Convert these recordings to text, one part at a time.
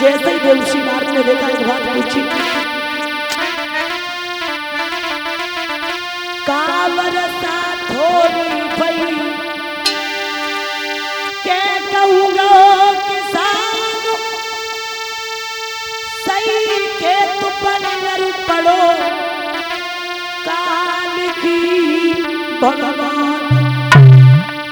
जैसे ही देवर्षि नारद ने देखा एक बात पूछी, कावरसा थोड़ी भई के कहूँगा किसान सही के तु पर पड़ो काल की भगवान।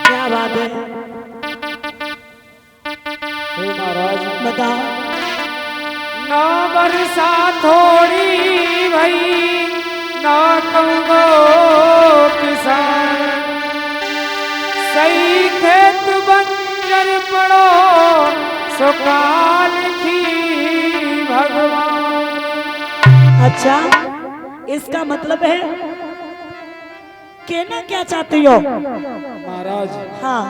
क्या बात है महाराज, बता। ना बरसा थोड़ी भई ना कहूँगो किसान सही खेत बंजर पड़ो सुकाल की भगवान। अच्छा, इसका मतलब है कहना क्या चाहती हो महाराज? हाँ,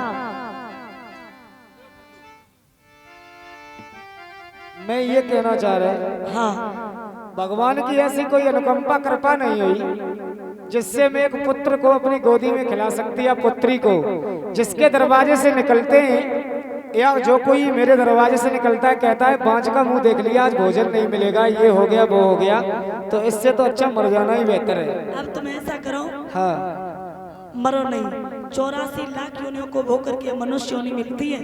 मैं ये कहना चाह रहा हाँ, भगवान की ऐसी कोई अनुकंपा कृपा नहीं हुई जिससे मैं एक पुत्र को अपनी गोदी में खिला सकती या पुत्री को। जिसके दरवाजे से निकलते हैं या जो कोई मेरे दरवाजे से निकलता है कहता है बाँझ का मुंह देख लिया, आज भोजन नहीं मिलेगा, ये हो गया वो हो गया, तो इससे तो अच्छा मर जाना ही बेहतर है। अब तुम ऐसा करो, हाँ, मरो नहीं। 84 लाख योनियों को भोग करके मनुष्य योनि मिलती है,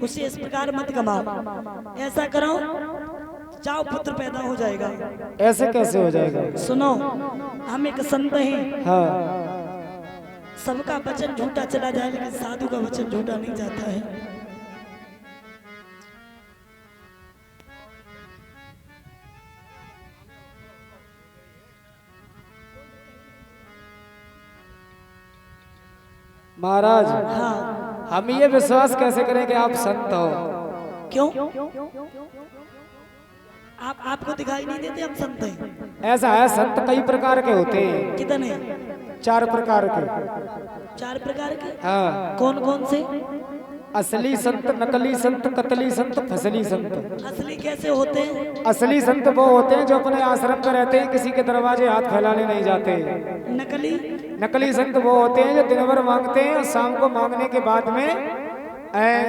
उसे इस प्रकार मत गमाओ। ऐसा करो, जाओ पुत्र पैदा हो जाएगा। ऐसे कैसे हो जाएगा? सुनो, हम एक संत हैं, हाँ, सबका वचन झूठा चला जाए लेकिन साधु का वचन झूठा नहीं जाता है। महाराज हाँ, हम ये विश्वास कैसे करें कि आप संत हो? क्यों? आपको दिखाई नहीं देते हम संत हैं? ऐसा है, संत कई प्रकार के होते हैं। कितने? 4 प्रकार के। 4 प्रकार के? हाँ। कौन कौन से? असली संत, नकली संत, कतली संत, फसली संत। असली कैसे होते हैं? असली संत वो होते हैं जो अपने आश्रम में रहते हैं, किसी के दरवाजे हाथ फैलाने नहीं जाते। नकली? नकली संत वो होते हैं जो दिन भर मांगते हैं और शाम को मांगने के बाद में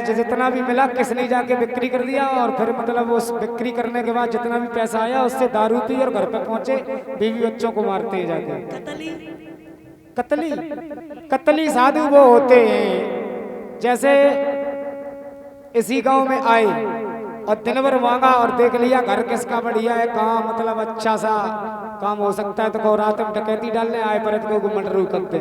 जो जितना भी मिला किसने जाके बिक्री कर दिया और फिर मतलब उस बिक्री करने के बाद जितना भी पैसा आया उससे दारू पी और घर पे पहुंचे बीवी बच्चों को मारते हैं जाके। कतली? कतली? कतली साधु वो होते हैं जैसे इसी गांव में आए और दिन भर मांगा और देख लिया घर किसका बढ़िया है, कहाँ मतलब अच्छा सा काम हो सकता है, तो को रात में डकैती डालने आए पर को गुमंडरू करते।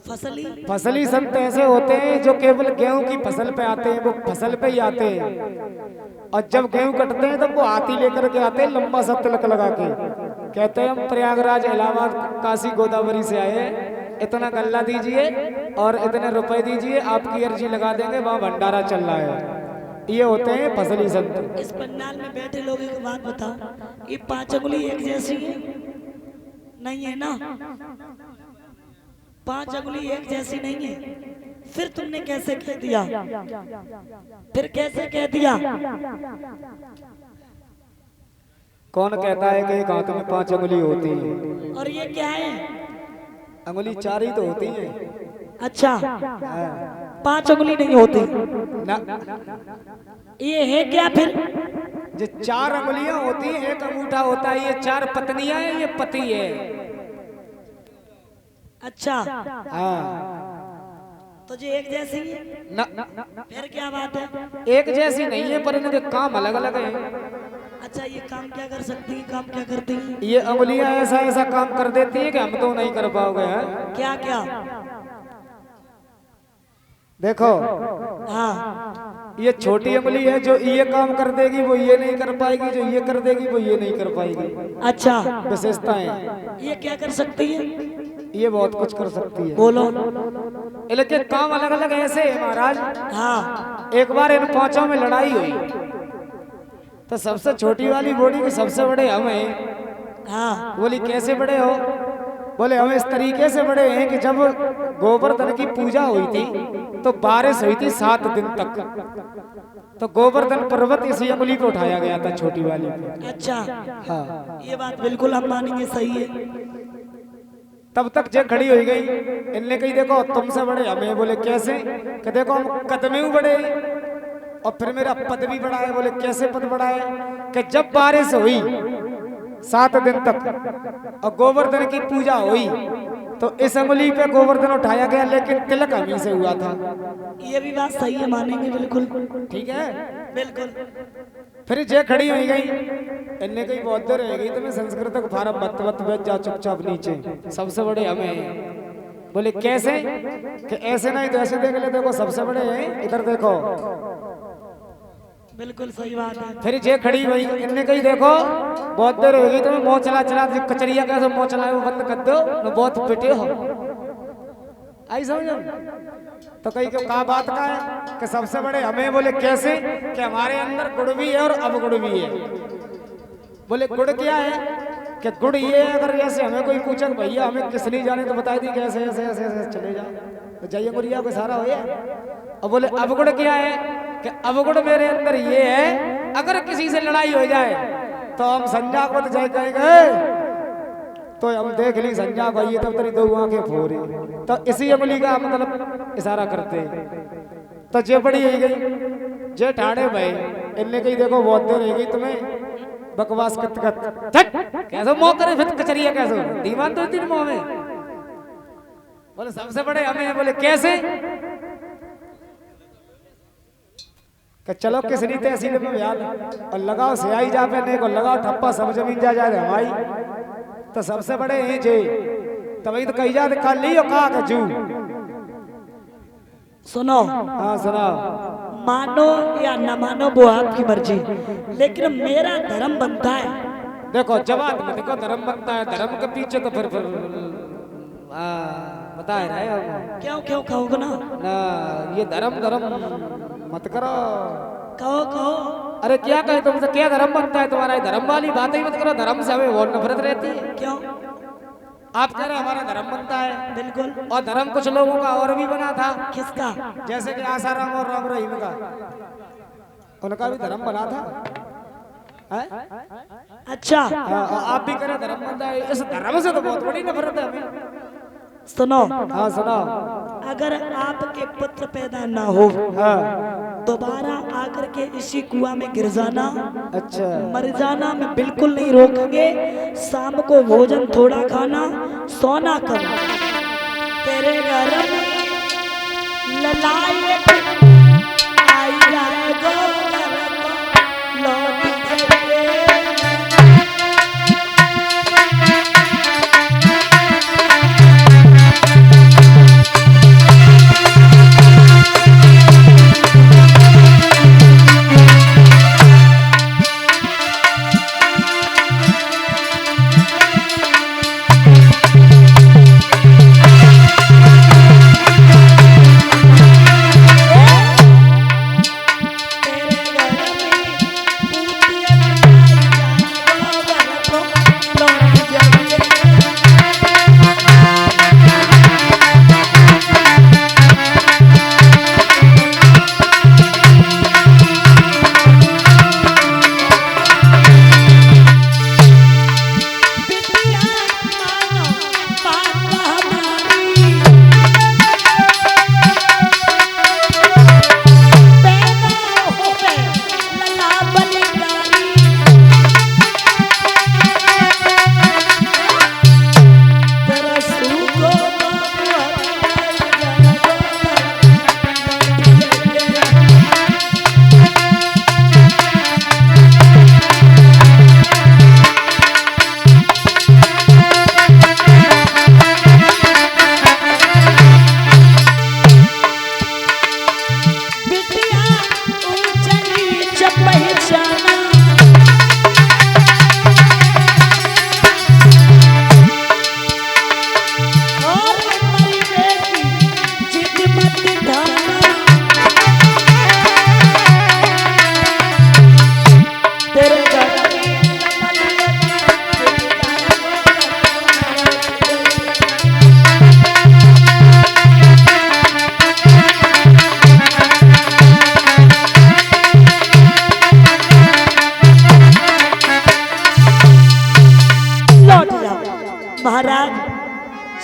फसली? फसली संत ऐसे होते हैं जो केवल गेहूं की फसल पे आते हैं, वो फसल पे ही आते हैं और जब गेहूं कटते हैं तब वो हाथी लेकर के आते हैं लंबा सा तिलक लगा के, कहते हैं हम प्रयागराज, इलाहाबाद, काशी, गोदावरी से आए, इतना गल्ला दीजिए और इतने रुपए दीजिए, आपकी अर्जी लगा देंगे, वहाँ भंडारा चल रहा है। ये होते हैं फसली संत। इस पंडाल में बैठे लोग एक बात बताओ, ये 5 अंगुली एक जैसी है? नहीं है ना? 5 अंगुली एक जैसी नहीं है। फिर तुमने कैसे कह दिया? फिर कैसे कह दिया? कौन कहता है कि एक हाथ में 5 अंगुली होती है? और ये क्या है? अंगुली 4 ही तो होती है। अच्छा, हाँ। 5 अंगुली नहीं होती ना, ये है क्या फिर? जो 4 अंगुलियां होती हैं, एक अंगूठा होता है, ये 4 पत्नियां हैं, ये पति है। अच्छा, हाँ। तो जो एक जैसी है ना, फिर क्या बात है? एक जैसी नहीं है पर इनके काम अलग अलग हैं। अच्छा, ये काम क्या कर सकती है, काम क्या करती है? ये अंगुलियां ऐसा ऐसा काम कर देती है कि हम तो नहीं कर पाओगे। क्या क्या? देखो, हाँ, ये छोटी अंगुली है जो ये काम कर देगी वो ये नहीं कर पाएगी, जो ये कर देगी वो ये नहीं कर पाएगी। अच्छा, विशेषताएं। ये क्या कर सकती है? ये बहुत कुछ कर सकती है। बोलो। इनके काम अलग अलग ऐसे है महाराज। हाँ, एक बार इन 5 में लड़ाई हुई तो सबसे छोटी वाली बॉडी के सबसे बड़े हम हैं। हाँ, बोली कैसे बड़े हो? बोले हम इस तरीके से बड़े हैं कि जब गोवर्धन की पूजा हुई थी तो बारिश हुई थी 7 दिन तक, तो गोवर्धन पर्वत इसी अंगुली पे उठाया गया था, छोटी वाली पे। अच्छा, हाँ, ये बात बिल्कुल हम मानेंगे, सही है। तब तक जे खड़ी हो गई, इनने कही देखो तुमसे बड़े हमें। बोले कैसे? कि देखो हम कदमे बड़े, और फिर मेरा पद भी बढ़ाया। बोले कैसे पद बढ़ाया? कि जब बारिश हुई 7 दिन तक और गोवर्धन की पूजा हुई तो इस अंगुली पे गोवर्धन उठाया गया, लेकिन तिलक हमी से हुआ था। ये भी बात सही है, मानेंगे बिल्कुल। ठीक है, बिल्कुल। फिर जे खड़ी हो गई, इनने कहीं बहुत देर रह गई तो मैं संस्कृत का फार्म बत बैठ जा चुपचाप नीचे, सबसे बड़े हमें। बोले कैसे? कि ऐसे नहीं तो ऐसे देख ले, देखो सबसे बड़े हैं, इधर देखो। बिल्कुल सही बात है। फिर जे खड़ी हुई, इनने कही देखो बहुत देर हो गई तो मैं मोह चला कचरिया कैसे मोह चला वो बंद कर दो, मैं बहुत पिटे हो। आई समझो? तो कहीं क्यों कहा बात का है कि सबसे बड़े हमें। बोले कैसे? कि हमारे अंदर गुड़ भी है और अवगुड़ भी है। बोले गुड़ क्या है? कि गुड़ ये है, अगर जैसे हमें कोई पूछे भैया हमें किस नहीं जाने तो बता दी कैसे ऐसे ऐसे ऐसे चले जाओ तो जाइए गुड़िया को सारा हो जाए। और बोले अवगुड़ क्या है? कि अवगुड़ मेरे अंदर ये है, अगर किसी से लड़ाई हो जाए तो हम संजा को तो जाए कहेंगे तो हम देख ली संजा भाई तब तेरी 2 आंखें फोड़ी, तो इसी अंगुली का मतलब इशारा करते। तो जे बड़ी हो गई, जे ठाड़े भाई, इनने कही देखो बहुत देर हो गई तुम्हें बकवास कैसे मोह करे फिर कचरिया कैसे दीवान तो 3 मोह में। बोले सबसे बड़े हमें। बोले कैसे? कि चलो किसनी तहसील में बयान और लगाओ सियाई जा पे को लगाओ ठप्पा, सब जमीन जा जाए हमारी। तो सबसे बड़े हैं जे तभी तो कही जाते कल ली और कहा जू। सुनो, हाँ सुनाओ। मानो या न मानो वो आपकी मर्जी, लेकिन मेरा धर्म बनता है। देखो जवाब में देखो धर्म बनता है, धर्म के पीछे तो फिर बता रहे हैं। क्यों क्यों कहोगे ना? ये धर्म धर्म मत करो। कहो कहो। अरे क्या कहे तुमसे? क्या धर्म बनता है तुम्हारा? धर्म वाली बातें ही मत करो, धर्म से हमें बहुत नफरत रहती है। क्यों? आप कह रहे हमारा धर्म बनता है। बिल्कुल। और धर्म कुछ लोगों का और भी बना था। किसका? जैसे कि आसाराम और राम रहीम का, उनका भी धर्म बना था है? अच्छा। आप भी कह रहे धर्म बनता है, इस धर्म से तो बहुत बड़ी नफरत है हमें। सुनो, हाँ सुनाओ। अगर आपके पुत्र पैदा ना हो, हाँ दोबारा आकर के इसी कुआं में गिर जाना, अच्छा मर जाना मैं बिल्कुल नहीं रोकेंगे। शाम को भोजन थोड़ा खाना, सोना कब तेरे घर में ललाए आई जाएगा लौट जाइए। महाराज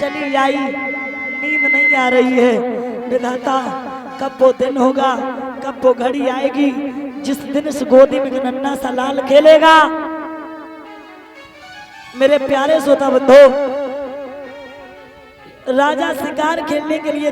चली आई, नींद नहीं आ रही है। विधाता कब वो दिन होगा कब वो घड़ी आएगी जिस दिन इस गोदी में नन्ना सा लाल खेलेगा। मेरे प्यारे श्रोता बंधु, राजा शिकार खेलने के लिए